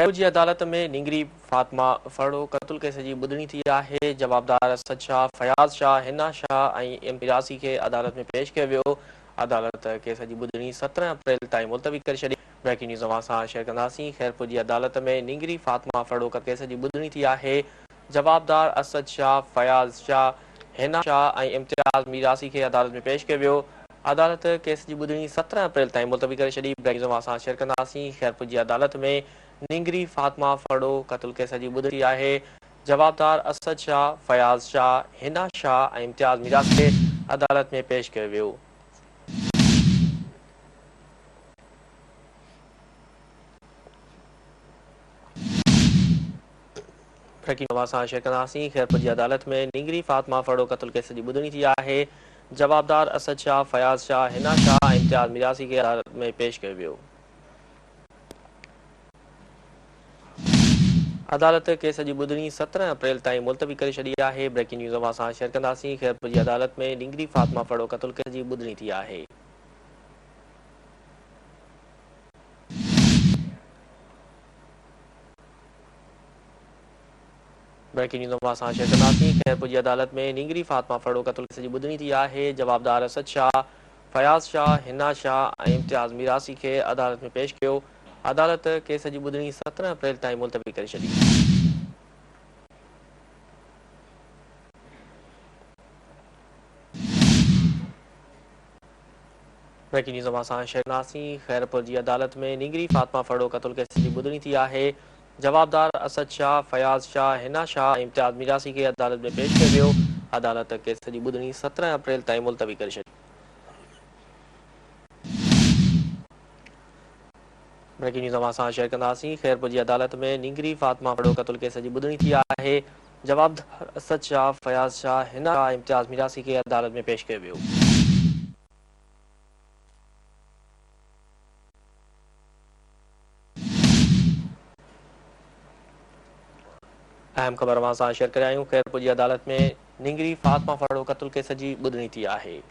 खैर जी अदालत में निंगरी फातिमा फड़ो क़त्ल केस जी ॿुधणी थी आहे। जवाबदार असद शाह, फयाज़ शाह, हिना शाह ऐं इम्तियाज़ी खे अदालत में पेश कयो वियो। अदालत केस जी ॿुधणी 17 अप्रैल ताईं मुलतवी करे छॾी। ब्रेकिंग न्यूज़ अवां सां शेयर कंदासीं। खैरपुर जी अदालत में निंगरी फातिमा फड़ो केस जी ॿुधणी थी आहे। जवाबदार असद शाह, फयाज़ शाह, हिना शाह ऐं इम्तियाज़ मीरासी खे अदालत में पेश कयो वियो। अदालत केस जी ॿुधणी 17 अप्रैल ताईं मुलतवी करे छॾी। ब्रेकिंग न्यूज़ अवां सां शेयर कंदासीं। खैरपुर जी अदालत में निंगरी फातिमा फड़ो क़त्ल केस जी ॿुधणी आहे। जवाबदार असद शाह, फयाज़ शाह, हिना शाह ऐं इम्तियाज़ मीरासी खे अदालत में पेश कयो वियो। ब्रेकिंग न्यूज़ सां शेयर कंदासीं। खैरपुर जी अदालत में निंगरी फातिमा फड़ो क़त्ल केस जी ॿुधणी थी आहे। जवाबदार असद शाह, फयाज़ शाह, हिना शाह ऐं इम्तियाज़ मीरासी खे अदालत में पेश कयो वियो। अदालत केस जी ॿुधणी 17 अप्रैल ताईं मुलतवी करे छॾी आहे। ब्रेकिंग न्यूज़ अवां सां शेयर कंदासीं। खैरपुर जी अदालत में निंगरी फातिमा फड़ो क़त्ल केस जी ॿुधणी थी आहे। ब्रेकिंग न्यूज़ अवां सां शेयर कंदासीं। खैरपुर जी अदालत में निंगरी फातिमा फड़ो क़त्ल केस जी ॿुधणी थी आहे। जवाबदार असद शाह, फयाज़ शाह, हिना शाह ऐं इम्तियाज़ मीरासी खे अदालत में पेश कयो। अदालत केस जी ॿुधणी 17 अप्रैल ताईं मुलतवी करे छॾी। ब्रेकिंग न्यूज़ अवां सां शेयर कंदासीं। खैरपुर जी अदालत में निंगरी फातिमा फड़ो क़त्ल केस जी ॿुधणी थी आहे। जवाबदार असद शाह, फयाज़ शाह, हिना शाह ऐं इम्तियाज़ मीरासी खे अदालत में पेश कयो वियो। अदालत केस जी ॿुधणी 17 अप्रैल ताईं मुलतवी करे छॾी। ब्रेकिंग न्यूज़ अवां सां शेयर कंदासीं। खैरपुर जी अदालत में निंगरी फातिमा फड़ो क़त्ल केस जी ॿुधणी थी आहे। जवाबदार असद शाह, फयाज़ शाह, हिना शाह ऐं इम्तियाज़ मीरासी खे अदालत में पेश कयो वियो। अहम ख़बर अवां सां शेयर करे आहियूं। खैरपुर जी अदालत में निंगरी फातिमा फड़ो क़त्ल केस जी ॿुधणी थी आहे।